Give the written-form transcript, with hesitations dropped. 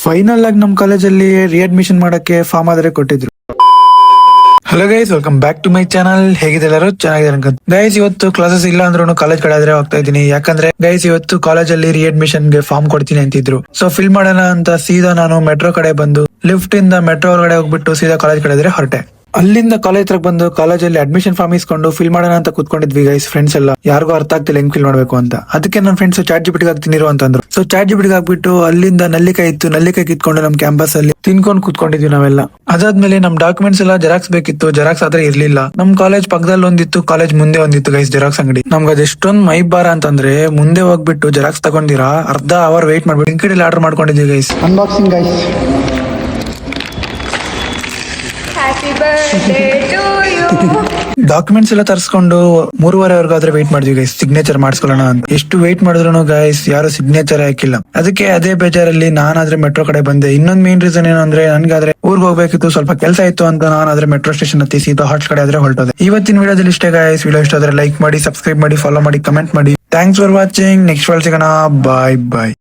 Final ಆಗಿ ನಮ್ ಕಾಲೇಜಲ್ಲಿ ರಿಅಡ್ಮಿಷನ್ ಮಾಡಕ್ಕೆ ಫಾರ್ಮ್ ಆದ್ರೆ ಕೊಟ್ಟಿದ್ರು. Hello guys, welcome back to my channel. ಹೇಗಿದೆ ಎಲ್ಲರೂ? ಚೆನ್ನಾಗಿದೆ ಗೈಸ್. ಇವತ್ತು ಕ್ಲಾಸಸ್ ಇಲ್ಲ ಅಂದ್ರೂ ಕಾಲೇಜ್ ಕಡೆ ಆದ್ರೆ ಹೋಗ್ತಾ ಇದೀನಿ. ಯಾಕಂದ್ರೆ ಗೈಸ್ ಇವತ್ತು ಕಾಲೇಜಲ್ಲಿ ರಿಅಡ್ಮಿಷನ್ ಗೆ ಫಾರ್ಮ್ ಕೊಡ್ತೀನಿ ಅಂತಿದ್ರು. ಸೊ ಫಿಲ್ ಮಾಡೋಣ ಅಂತ ಸೀದಾ ನಾನು ಮೆಟ್ರೋ ಕಡೆ ಬಂದು ಲಿಫ್ಟ್ ಇಂದ ಮೆಟ್ರೋ ಒಳಗಡೆ ಹೋಗ್ಬಿಟ್ಟು ಸೀದಾ ಕಾಲೇಜ್ ಕಡೆ ಆದ್ರೆ ಹೊರಟೆ. ಅಲ್ಲಿಂದ ಕಾಲೇಜ್ ಹತ್ರ ಬಂದು ಕಾಲೇಜಲ್ಲಿ ಅಡ್ಮಿಷನ್ ಫಾರ್ಮ್ ಇಸ್ಕೊಂಡು ಫಿಲ್ ಮಾಡೋಣ ಅಂತ ಕೂತ್ಕೊಂಡಿದ್ವಿ ಗೈಸ್. ಫ್ರೆಂಡ್ಸ್ ಎಲ್ಲ ಯಾರಿಗೂ ಅರ್ಥ ಆಗ್ತಿಲ್ಲ ಹೆಂಗ್ ಫಿಲ್ ಮಾಡ್ಬೇಕು ಅಂತ. ಅದಕ್ಕೆ ನನ್ನ ಫ್ರೆಂಡ್ಸ್ ಚಾಟ್ ಜಿಪಿಟಿಗೆ ಹಾಕ್ತಿನಿರು ಅಂತಂದ್ರು. ಸೊ ಚಾಟ್ ಜಿಪಿಟಿಗೆ ಹಾಕ್ಬಿಟ್ಟು ಅಲ್ಲಿಂದ ನಲ್ಲಿಕಾಯಿ ಇತ್ತು, ನಲ್ಲಿಕಾಯಿ ಕಿತ್ಕೊಂಡು ನಮ್ ಕ್ಯಾಂಪಸ್ ಅಲ್ಲಿ ತಿನ್ಕೊಂಡು ಕೂತ್ಕೊಂಡಿದ್ವಿ ನಾವೆಲ್ಲ. ಅದಾದ್ಮೇಲೆ ನಮ್ ಡಾಕ್ಯುಮೆಂಟ್ಸ್ ಎಲ್ಲ ಜೆರಾಕ್ಸ್ ಬೇಕಿತ್ತು. ಜೆರಾಕ್ಸ್ ಆದ್ರೆ ಇರ್ಲಿಲ್ಲ. ನಮ್ ಕಾಲೇಜ್ ಪಕ್ಕದಲ್ಲಿ ಒಂದಿತ್ತು, ಕಾಲೇಜ್ ಮುಂದೆ ಒಂದಿತ್ತು ಗೈಸ್ ಜೆರಾಕ್ಸ್ ಅಂಗಡಿ. ನಮ್ಗೆ ಅದೆಷ್ಟೊಂದ್ ಮೈ ಬಾರ ಅಂತಂದ್ರೆ ಮುಂದೆ ಹೋಗ್ಬಿಟ್ಟು ಜೆರಾಕ್ಸ್ ತಗೊಂಡಿರಾ ಅರ್ಧ ಅವರ್ ವೇಟ್ ಮಾಡ್ಬಿಟ್ಟು ಇಂಕಡೆಲ್ಲ ಆರ್ಡರ್ ಮಾಡ್ಕೊಂಡಿದ್ವಿ ಗೈಸ್. Unboxing guys. ಡಾಕ್ಯುಮೆಂಟ್ಸ್ ಎಲ್ಲ ತರಿಸ್ಕೊಂಡು 3:30 ವೇಟ್ ಮಾಡಿದ್ವಿ ಗೈಸ್ ಸಿಗ್ನೇಚರ್ ಮಾಡಿಸ್ಕೊಳ್ಳೋಣ ಅಂತ. ಎಷ್ಟು ವೇಟ್ ಮಾಡಿದ್ರು ಗೈಸ್ ಯಾರು ಸಿಗ್ನೇಚರ್ ಹಾಕಿಲ್ಲ. ಅದಕ್ಕೆ ಅದೇ ಬೇಜಾರಲ್ಲಿ ನಾನಾದ್ರೆ ಮೆಟ್ರೋ ಕಡೆ ಬಂದೆ. ಇನ್ನೊಂದ್ ಮೇನ್ ರೀಸನ್ ಏನಂದ್ರೆ ನನ್ಗಾದ್ರೆ ಊರ್ಗ್ ಹೋಗ್ಬೇಕಿತ್ತು, ಸ್ವಲ್ಪ ಕೆಲಸ ಇತ್ತು ಅಂತ ನಾನಾದ್ರೆ ಮೆಟ್ರೋ ಸ್ಟೇಷನ್ ಹತ್ತಿ ಸೀದಾ ಹಾಟ್ ಕಡೆ ಆದ್ರೆ ಹೊರಟೋದೆ. ಇವತ್ತಿನ ವಿಡಿಯೋದಲ್ಲಿ ಇಷ್ಟೇ ಗೈಸ್. ವಿಡಿಯೋ ಇಷ್ಟ ಆದ್ರೆ ಲೈಕ್ ಮಾಡಿ, ಸಬ್ಸ್ಕ್ರೈಬ್ ಮಾಡಿ, ಫಾಲೋ ಮಾಡಿ, ಕಮೆಂಟ್ ಮಾಡಿ. Thanks for watching. Next video ಸಿಗೋಣ. ಬಾಯ್ ಬಾಯ್.